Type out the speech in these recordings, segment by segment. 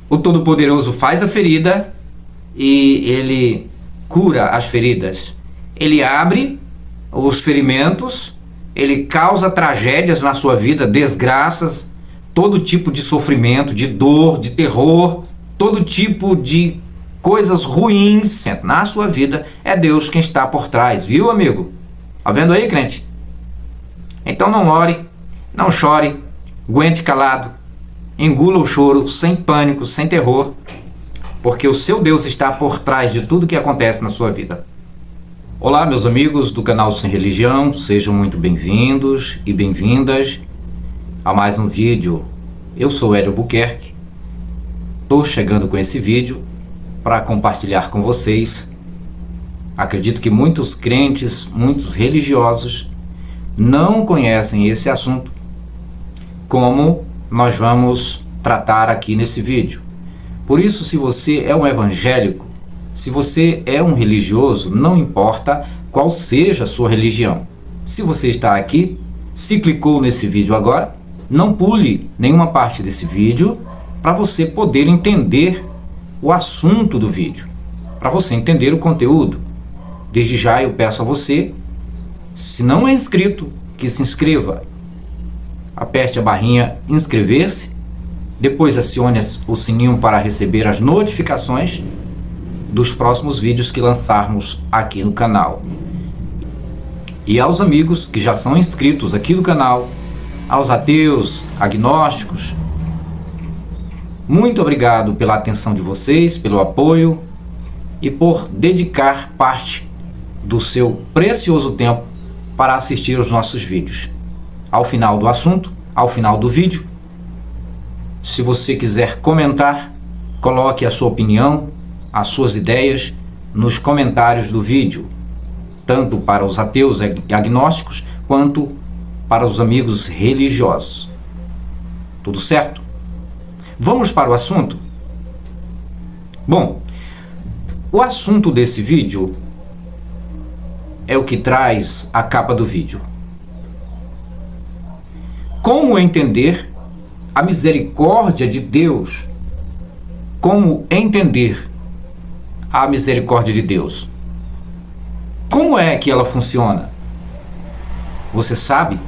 O Todo-Poderoso faz a ferida e ele cura as feridas. Ele abre os ferimentos, ele causa tragédias na sua vida, desgraças, todo tipo de sofrimento, de dor, de terror, todo tipo de coisas ruins na sua vida. É Deus quem está por trás, viu, amigo? Tá vendo aí, crente? Então não ore, não chore, aguente calado, engula o choro sem pânico, sem terror, porque o seu Deus está por trás de tudo que acontece na sua vida. Olá, meus amigos do canal Sem Religião, sejam muito bem-vindos e bem-vindas a mais um vídeo. Eu sou Hélio Buquerque, estou chegando com esse vídeo para compartilhar com vocês. Acredito que muitos crentes, muitos religiosos não conhecem esse assunto, como nós vamos tratar aqui nesse vídeo. Por isso, se você é um evangélico, se você é um religioso, não importa qual seja a sua religião. Se você está aqui, se clicou nesse vídeo agora, não pule nenhuma parte desse vídeo para você poder entender o assunto do vídeo, para você entender o conteúdo. Desde já eu peço a você, se não é inscrito, que se inscreva. Aperte a barrinha inscrever-se, depois acione o sininho para receber as notificações dos próximos vídeos que lançarmos aqui no canal. E aos amigos que já são inscritos aqui no canal, aos ateus, agnósticos, muito obrigado pela atenção de vocês, pelo apoio e por dedicar parte do seu precioso tempo para assistir aos nossos vídeos. Ao final do assunto, ao final do vídeo, se você quiser comentar, coloque a sua opinião, as suas ideias nos comentários do vídeo, tanto para os ateus e agnósticos, quanto para os amigos religiosos. Tudo certo? Vamos para o assunto? Bom, o assunto desse vídeo é o que traz a capa do vídeo. Como entender a misericórdia de Deus? Como entender a misericórdia de Deus? Como é que ela funciona? Você sabe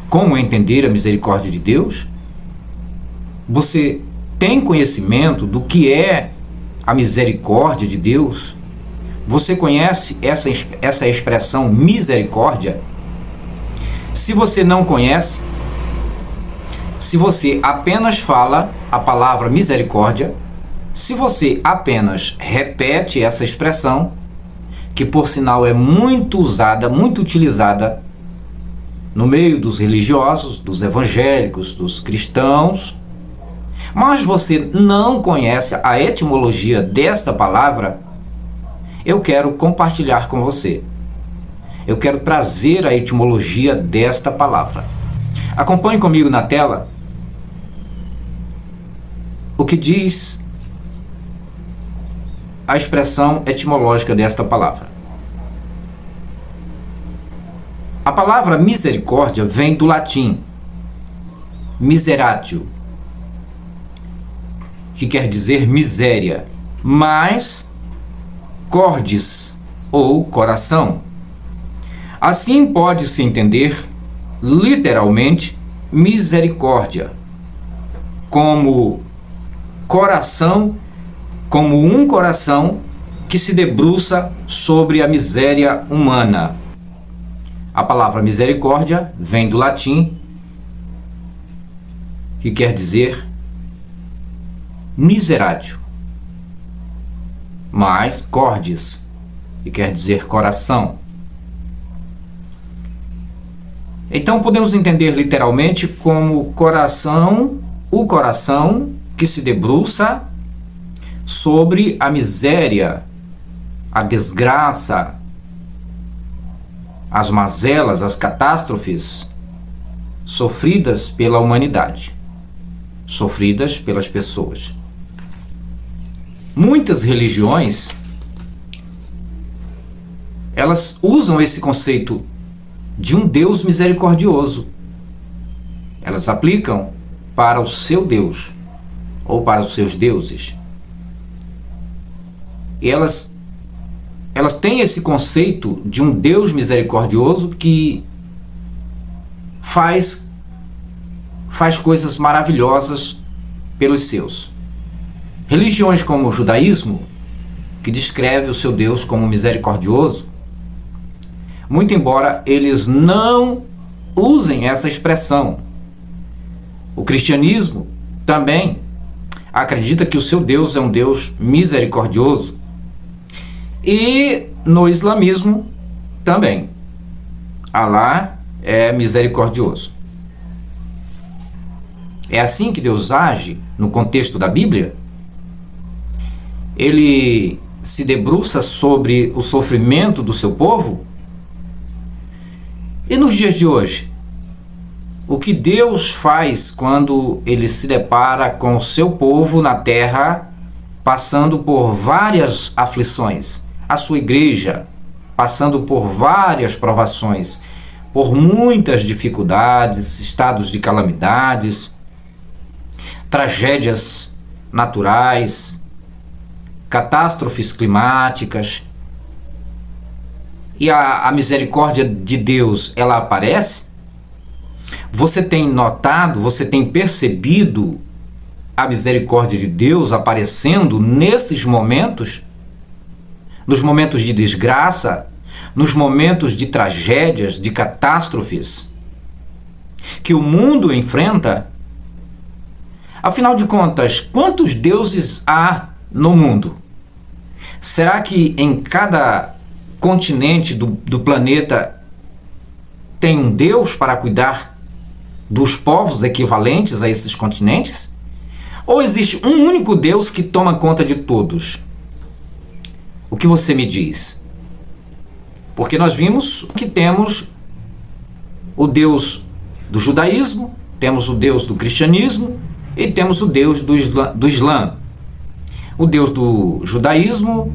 como entender a misericórdia de Deus? Você tem conhecimento do que é a misericórdia de Deus? Você conhece essa expressão misericórdia? Se você não conhece, se você apenas fala a palavra misericórdia, se você apenas repete essa expressão, que por sinal é muito usada, muito utilizada no meio dos religiosos, dos evangélicos, dos cristãos, mas você não conhece a etimologia desta palavra, eu quero compartilhar com você. Eu quero trazer a etimologia desta palavra. Acompanhe comigo na tela o que diz a expressão etimológica desta palavra. A palavra misericórdia vem do latim miseratio, que quer dizer miséria, mais cordis, ou coração. Assim pode-se entender literalmente misericórdia como coração, como um coração que se debruça sobre a miséria humana. A palavra misericórdia vem do latim, que quer dizer miseratio, mais cordis, que quer dizer coração. Então podemos entender literalmente como coração, o coração que se debruça sobre a miséria, a desgraça, as mazelas, as catástrofes sofridas pela humanidade, sofridas pelas pessoas. Muitas religiões, elas usam esse conceito de um Deus misericordioso. Elas aplicam para o seu Deus, ou para os seus deuses. E elas têm esse conceito de um Deus misericordioso que faz coisas maravilhosas pelos seus. Religiões como o judaísmo, que descreve o seu Deus como misericordioso, muito embora eles não usem essa expressão. O cristianismo também acredita que o seu Deus é um Deus misericordioso. E no islamismo também. Alá é misericordioso. É assim que Deus age no contexto da Bíblia? Ele se debruça sobre o sofrimento do seu povo? E nos dias de hoje? O que Deus faz quando ele se depara com o seu povo na terra, passando por várias aflições? A sua igreja passando por várias provações, por muitas dificuldades, estados de calamidades, tragédias naturais, catástrofes climáticas. E a misericórdia de Deus, ela aparece? Você tem notado, você tem percebido a misericórdia de Deus aparecendo nesses momentos? Nos momentos de desgraça, nos momentos de tragédias, de catástrofes que o mundo enfrenta? Afinal de contas, quantos deuses há no mundo? Será que em cada continente do planeta tem um Deus para cuidar dos povos equivalentes a esses continentes? Ou existe um único Deus que toma conta de todos? O que você me diz? Porque nós vimos que temos o Deus do judaísmo, temos o Deus do cristianismo e temos o Deus do Islã. O Deus do judaísmo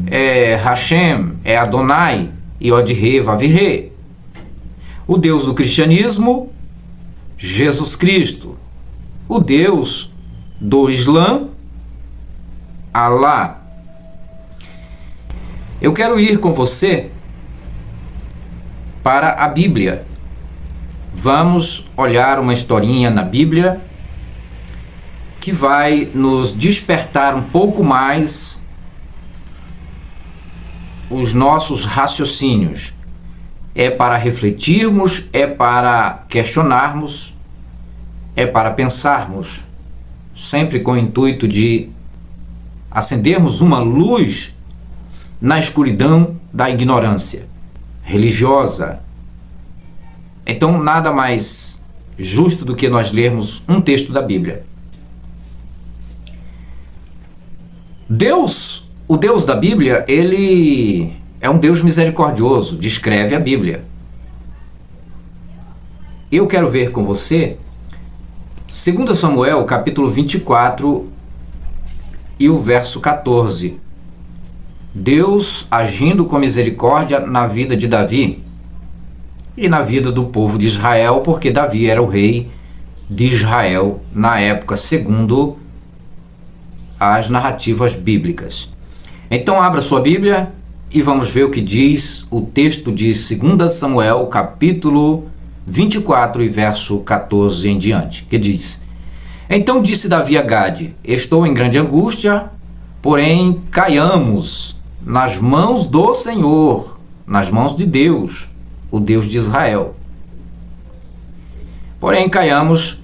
é Hashem, é Adonai, Yod-He, Vav-He. O Deus do cristianismo, Jesus Cristo. O Deus do Islã, Alá. Eu quero ir com você para a Bíblia. Vamos olhar uma historinha na Bíblia que vai nos despertar um pouco mais os nossos raciocínios. É para refletirmos, é para questionarmos, é para pensarmos, sempre com o intuito de acendermos uma luz na escuridão da ignorância religiosa. Então, nada mais justo do que nós lermos um texto da Bíblia. Deus, o Deus da Bíblia, ele é um Deus misericordioso, descreve a Bíblia. Eu quero ver com você 2 Samuel, capítulo 24 e o verso 14. Deus agindo com misericórdia na vida de Davi e na vida do povo de Israel, porque Davi era o rei de Israel na época, segundo as narrativas bíblicas. Então abra sua Bíblia e vamos ver o que diz o texto de 2 Samuel, capítulo 24 e verso 14 em diante, que diz: Então disse Davi a Gade: Estou em grande angústia, porém caiamos nas mãos do Senhor, nas mãos de Deus, o Deus de Israel. Porém caiamos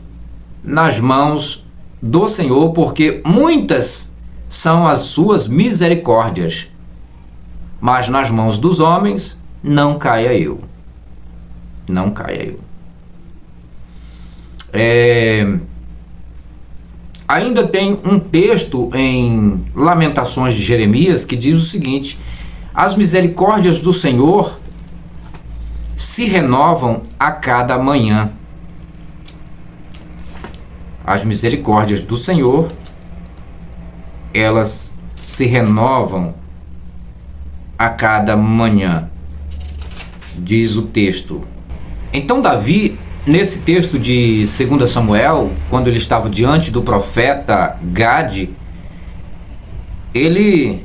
nas mãos do Senhor, porque muitas são as suas misericórdias, mas nas mãos dos homens não caia eu. Não caia eu. Ainda tem um texto em Lamentações de Jeremias que diz o seguinte: as misericórdias do Senhor se renovam a cada manhã. As misericórdias do Senhor, elas se renovam a cada manhã, diz o texto. Então Davi, Nesse texto de 2 Samuel, quando ele estava diante do profeta Gade, ele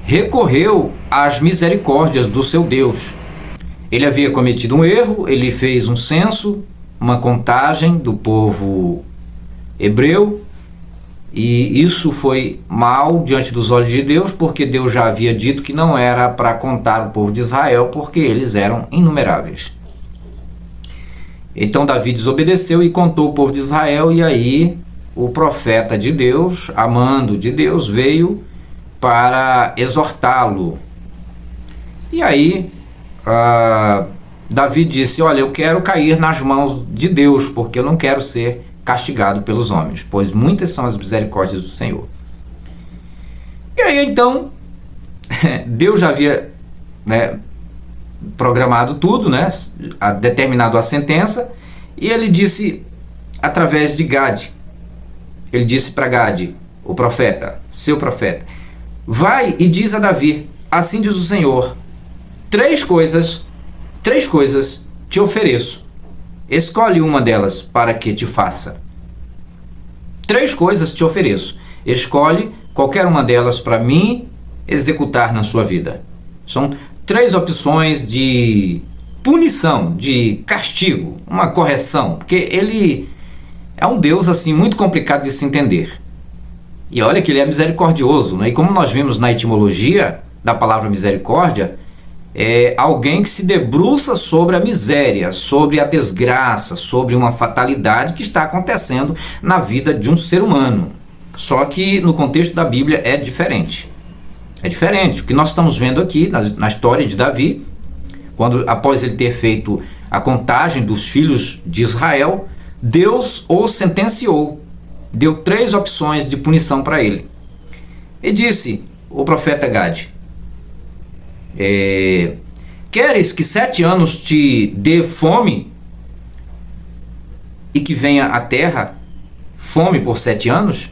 recorreu às misericórdias do seu Deus. Ele havia cometido um erro, ele fez um censo, uma contagem do povo hebreu, e isso foi mal diante dos olhos de Deus, porque Deus já havia dito que não era para contar o povo de Israel, porque eles eram inumeráveis. Então Davi desobedeceu e contou o povo de Israel, e aí o profeta de Deus, amando de Deus, veio para exortá-lo. E aí Davi disse: olha, eu quero cair nas mãos de Deus, porque eu não quero ser castigado pelos homens, pois muitas são as misericórdias do Senhor. E aí então Deus já havia, programado tudo, determinado a sentença, e ele disse através de Gade, ele disse para Gade, o profeta, seu profeta: vai e diz a Davi, assim diz o Senhor, três coisas te ofereço, escolhe uma delas para que te faça. Três coisas te ofereço, escolhe qualquer uma delas para mim executar na sua vida. São três opções de punição, de castigo, uma correção, porque ele é um Deus assim muito complicado de se entender. E olha que ele é misericordioso, E como nós vimos na etimologia da palavra misericórdia, é alguém que se debruça sobre a miséria, sobre a desgraça, sobre uma fatalidade que está acontecendo na vida de um ser humano. Só que no contexto da Bíblia é diferente. É diferente. O que nós estamos vendo aqui na história de Davi, quando após ele ter feito a contagem dos filhos de Israel, Deus o sentenciou, deu três opções de punição para ele. E disse o profeta Gade: queres que 7 anos te dê fome e que venha à terra fome por 7 anos?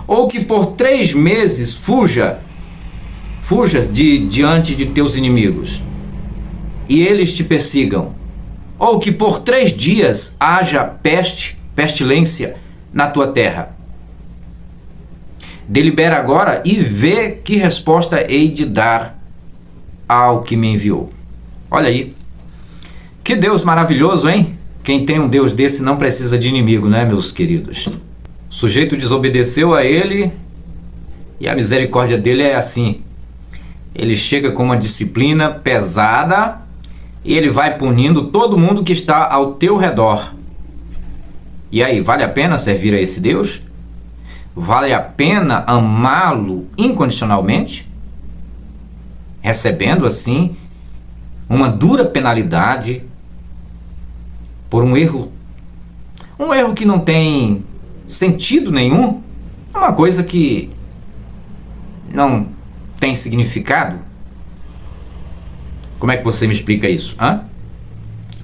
Ou que por 3 meses fujas diante de teus inimigos e eles te persigam? Ou que por 3 dias haja pestilência na tua terra? Delibera agora e vê que resposta hei de dar ao que me enviou. Olha aí, que Deus maravilhoso, hein? Quem tem um Deus desse não precisa de inimigo, meus queridos? O sujeito desobedeceu a ele e a misericórdia dele é assim. Ele chega com uma disciplina pesada e ele vai punindo todo mundo que está ao teu redor. E aí, vale a pena servir a esse Deus? Vale a pena amá-lo incondicionalmente? Recebendo assim uma dura penalidade por um erro que não tem sentido nenhum, uma coisa que não tem significado? Como é que você me explica isso?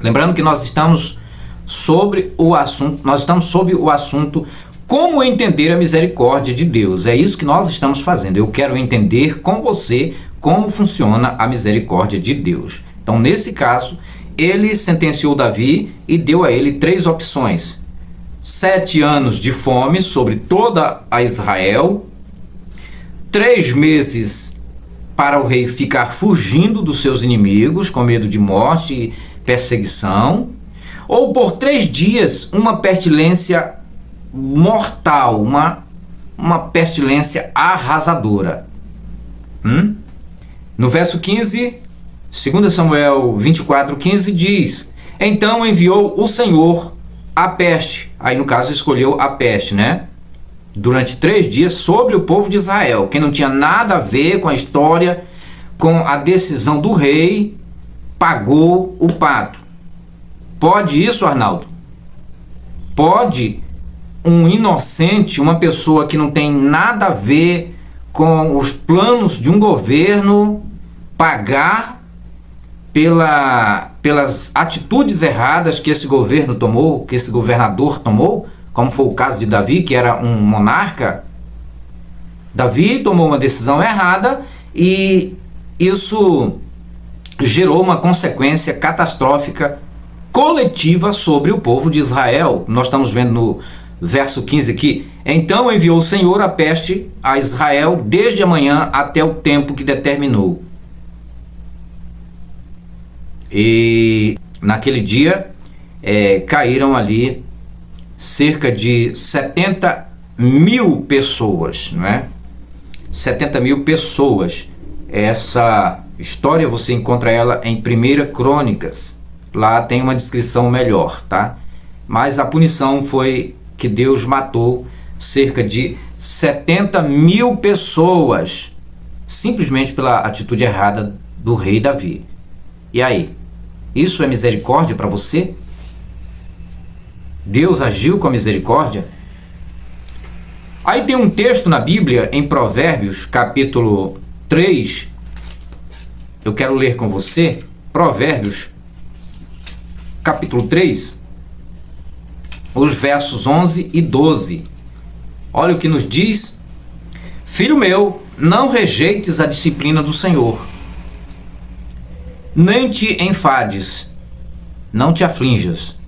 Lembrando que nós estamos sobre o assunto como entender a misericórdia de Deus. É isso que nós estamos fazendo. Eu quero entender com você como funciona a misericórdia de Deus. Então, nesse caso, ele sentenciou Davi e deu a ele 3 opções: 7 anos de fome sobre toda a Israel, 3 meses para o rei ficar fugindo dos seus inimigos, com medo de morte e perseguição, ou por 3 dias uma pestilência mortal, uma pestilência arrasadora. No verso 15, 2 Samuel 24:15 diz: então enviou o Senhor a peste. Aí no caso escolheu a peste, durante 3 dias sobre o povo de Israel, que não tinha nada a ver com a história, com a decisão do rei, pagou o pato. Pode isso, Arnaldo? Pode um inocente, uma pessoa que não tem nada a ver com os planos de um governo, pagar pelas atitudes erradas que esse governo tomou, que esse governador tomou, como foi o caso de Davi, que era um monarca? Davi tomou uma decisão errada e isso gerou uma consequência catastrófica coletiva sobre o povo de Israel. Nós estamos vendo no verso 15 aqui. Então enviou o Senhor a peste a Israel desde a manhã até o tempo que determinou. E naquele dia caíram ali cerca de 70 mil pessoas, não é? 70 mil pessoas. Essa história você encontra ela em 1 Crônicas. Lá tem uma descrição melhor, tá? Mas a punição foi que Deus matou cerca de 70 mil pessoas, simplesmente pela atitude errada do rei Davi. E aí? Isso é misericórdia para você? Deus agiu com misericórdia? Aí tem um texto na Bíblia, em Provérbios, capítulo 3. Eu quero ler com você. Provérbios, capítulo 3, os versos 11 e 12. Olha o que nos diz: Filho meu, não rejeites a disciplina do Senhor, nem te enfades, não te aflinjas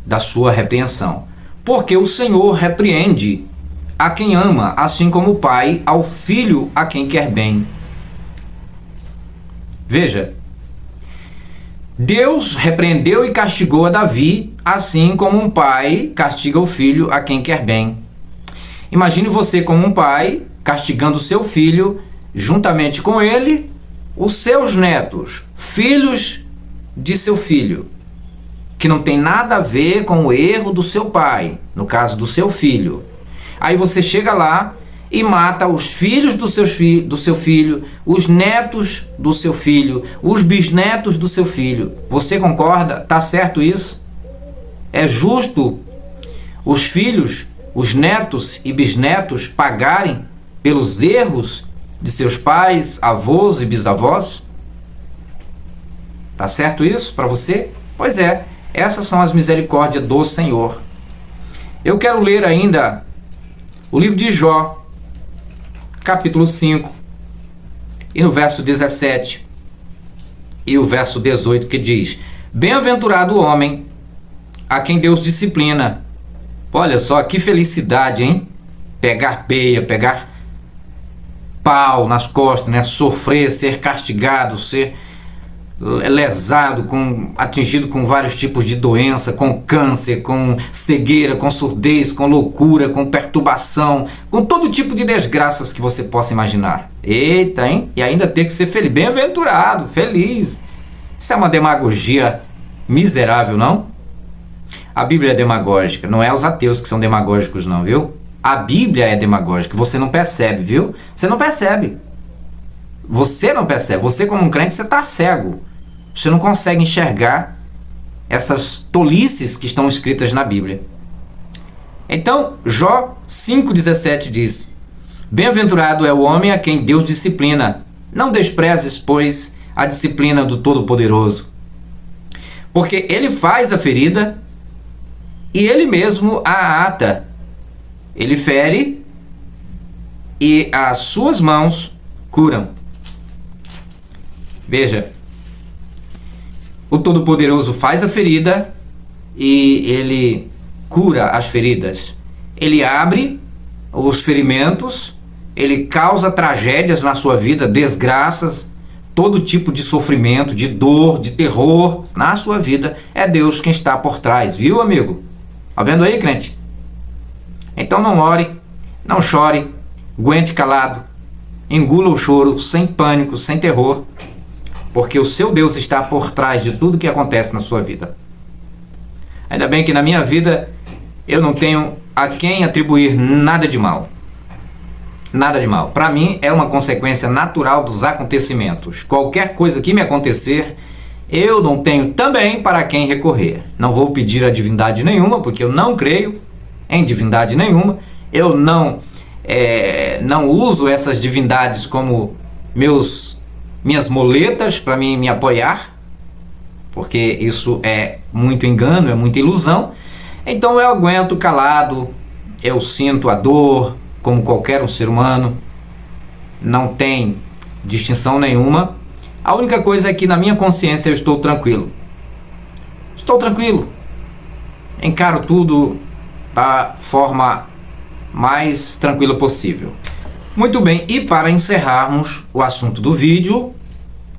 da sua repreensão, porque o Senhor repreende a quem ama, assim como o pai ao filho a quem quer bem. Veja, Deus repreendeu e castigou a Davi, assim como um pai castiga o filho a quem quer bem. Imagine você como um pai castigando seu filho, juntamente com ele, os seus netos, filhos de seu filho, que não tem nada a ver com o erro do seu pai, no caso do seu filho. Aí você chega lá e mata os filhos do seu filho, os netos do seu filho, os bisnetos do seu filho. Você concorda? Tá certo isso? É justo os filhos, os netos e bisnetos pagarem pelos erros de seus pais, avós e bisavós? Tá certo isso para você? Pois é, essas são as misericórdias do Senhor. Eu quero ler ainda o livro de Jó, capítulo 5, e no verso 17 e o verso 18, que diz: Bem-aventurado o homem a quem Deus disciplina. Olha só que felicidade, hein? Pegar peia, pegar pau nas costas, né? Sofrer, ser castigado, ser lesado, atingido com vários tipos de doença, com câncer, com cegueira, com surdez, com loucura, com perturbação, com todo tipo de desgraças que você possa imaginar. Eita, hein? E ainda ter que ser feliz, bem-aventurado, feliz. Isso é uma demagogia miserável, não? A Bíblia é demagógica, não é os ateus que são demagógicos não, viu? A Bíblia é demagógica, você não percebe, viu? Você não percebe. Você não percebe. Você como um crente, você está cego. Você não consegue enxergar essas tolices que estão escritas na Bíblia. Então, Jó 5,17 diz: Bem-aventurado é o homem a quem Deus disciplina. Não desprezes, pois, a disciplina do Todo-Poderoso. Porque ele faz a ferida e ele mesmo a ata. Ele fere e as suas mãos curam. Veja, o Todo-Poderoso faz a ferida e ele cura as feridas. Ele abre os ferimentos, ele causa tragédias na sua vida, desgraças, todo tipo de sofrimento, de dor, de terror na sua vida. É Deus quem está por trás, viu, amigo? Tá vendo aí, crente? Então não ore, não chore, aguente calado, engula o choro, sem pânico, sem terror, porque o seu Deus está por trás de tudo que acontece na sua vida. Ainda bem que na minha vida eu não tenho a quem atribuir nada de mal. Nada de mal. Para mim é uma consequência natural dos acontecimentos. Qualquer coisa que me acontecer, eu não tenho também para quem recorrer. Não vou pedir a divindade nenhuma, porque eu não creio em divindade nenhuma. Eu não uso essas divindades como minhas moletas para me apoiar, porque isso é muito engano, é muita ilusão. Então eu aguento calado, eu sinto a dor como qualquer um ser humano, não tem distinção nenhuma, A única coisa é que na minha consciência eu estou tranquilo. Estou tranquilo. Encaro tudo da forma mais tranquila possível. Muito bem, e para encerrarmos o assunto do vídeo,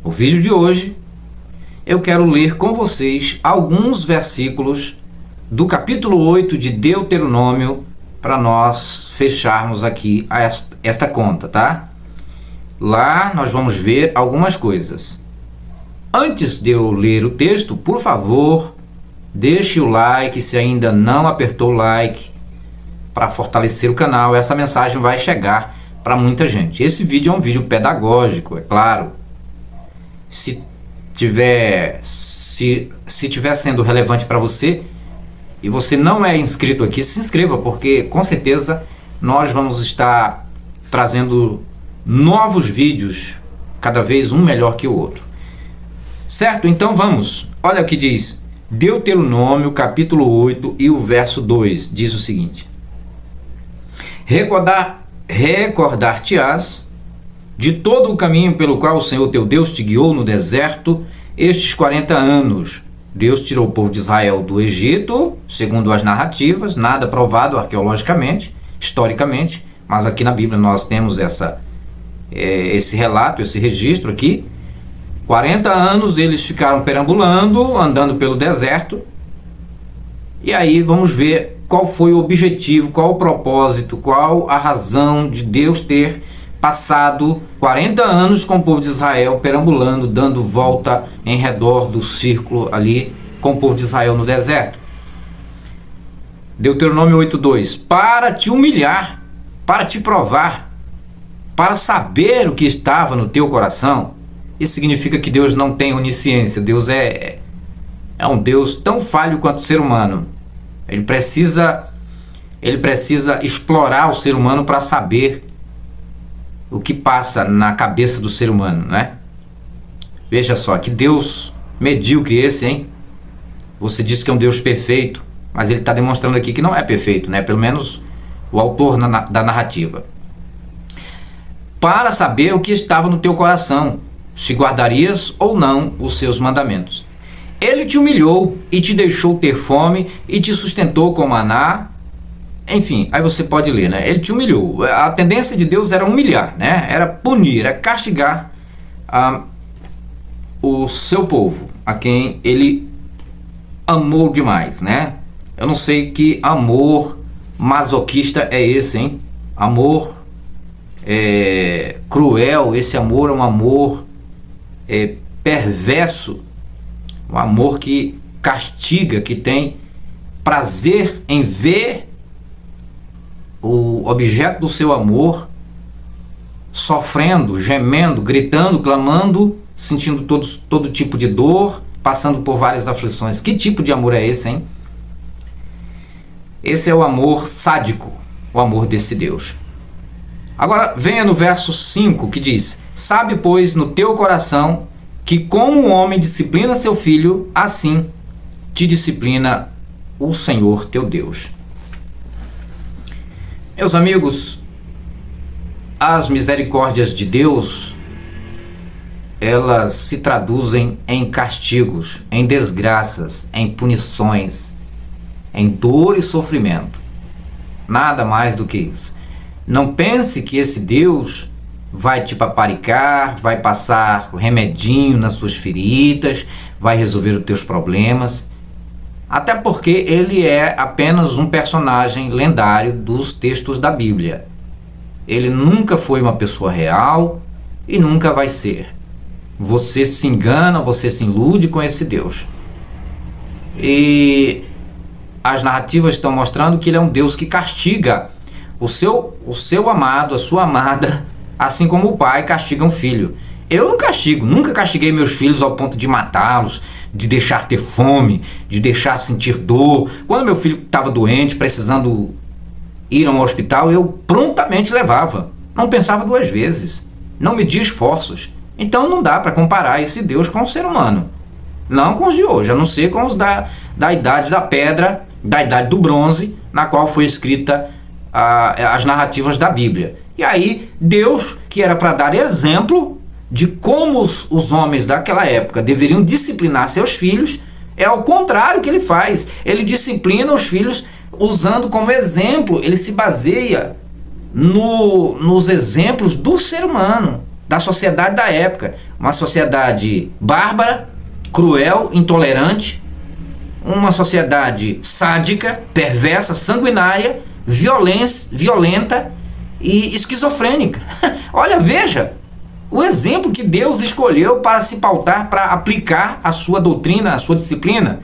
o vídeo de hoje, eu quero ler com vocês alguns versículos do capítulo 8 de Deuteronômio para nós fecharmos aqui esta conta, tá? Lá nós vamos ver algumas coisas. Antes de eu ler o texto, por favor, deixe o like se ainda não apertou o like para fortalecer o canal. Essa mensagem vai chegar para muita gente. Esse vídeo é um vídeo pedagógico, é claro. Se tiver sendo relevante para você e você não é inscrito aqui, se inscreva, porque com certeza nós vamos estar trazendo novos vídeos, cada vez um melhor que o outro. Certo? Então vamos. Olha o que diz Deuteronômio capítulo 8 e o verso 2. Diz o seguinte: Recordar-te-ás de todo o caminho pelo qual o Senhor teu Deus te guiou no deserto estes 40 anos. Deus tirou o povo de Israel do Egito, segundo as narrativas, nada provado arqueologicamente, historicamente, mas aqui na Bíblia nós temos esse relato, esse registro aqui. 40 anos eles ficaram perambulando, andando pelo deserto. E aí vamos ver qual foi o objetivo, qual o propósito, qual a razão de Deus ter passado 40 anos com o povo de Israel perambulando, dando volta em redor do círculo ali com o povo de Israel no deserto. Deuteronômio 8:2: para te humilhar, para te provar, para saber o que estava no teu coração. Isso significa que Deus não tem onisciência. Deus é um Deus tão falho quanto o ser humano. Ele precisa explorar o ser humano para saber o que passa na cabeça do ser humano, né? Veja só, que Deus medíocre esse, hein? Você diz que é um Deus perfeito, mas ele está demonstrando aqui que não é perfeito, né? Pelo menos o autor da narrativa. Para saber o que estava no teu coração, se guardarias ou não os seus mandamentos. Ele te humilhou e te deixou ter fome e te sustentou com maná. Enfim, aí você pode ler, né? Ele te humilhou. A tendência de Deus era humilhar, né? Era punir, era castigar o seu povo, a quem ele amou demais, né? Eu não sei que amor masoquista é esse, hein? Amor cruel. Esse amor é um amor perverso, um amor que castiga, que tem prazer em ver o objeto do seu amor sofrendo, gemendo, gritando, clamando, sentindo todo tipo de dor, passando por várias aflições. Que tipo de amor é esse, hein? Esse é o amor sádico, o amor desse Deus. Agora venha no verso 5 que diz: sabe, pois, no teu coração que como um homem disciplina seu filho, assim te disciplina o Senhor teu Deus. Meus amigos, as misericórdias de Deus, elas se traduzem em castigos, em desgraças, em punições, em dor e sofrimento. Nada mais do que isso. Não pense que esse Deus vai te paparicar, vai passar o remedinho nas suas feridas, vai resolver os teus problemas. Até porque ele é apenas um personagem lendário dos textos da Bíblia. Ele nunca foi uma pessoa real e nunca vai ser. Você se engana, você se ilude com esse Deus. E as narrativas estão mostrando que ele é um Deus que castiga o seu amado, a sua amada, assim como o pai castiga um filho. Eu não castigo, nunca castiguei meus filhos ao ponto de matá-los, de deixar ter fome, de deixar sentir dor. Quando meu filho estava doente, precisando ir a um hospital, eu prontamente levava. Não pensava duas vezes, não media esforços. Então não dá para comparar esse Deus com o ser humano. Não com os de hoje, a não ser com os da idade da pedra, da idade do bronze, na qual foi escrita as narrativas da Bíblia. E aí Deus, que era para dar exemplo de como os homens daquela época deveriam disciplinar seus filhos, é ao contrário que ele faz. Ele disciplina os filhos usando como exemplo, ele se baseia nos exemplos do ser humano, da sociedade da época. Uma sociedade bárbara, cruel, intolerante, uma sociedade sádica, perversa, sanguinária, violenta e esquizofrênica. Olha, veja o exemplo que Deus escolheu para se pautar, para aplicar a sua doutrina, a sua disciplina.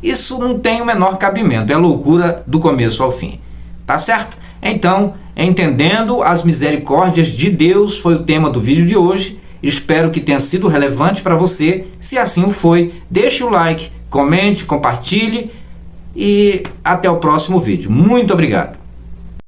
Isso não tem o menor cabimento, é loucura do começo ao fim. Tá certo? Então, entendendo as misericórdias de Deus foi o tema do vídeo de hoje. Espero que tenha sido relevante para você. Se assim o foi, deixe o like, comente, compartilhe e até o próximo vídeo. Muito obrigado.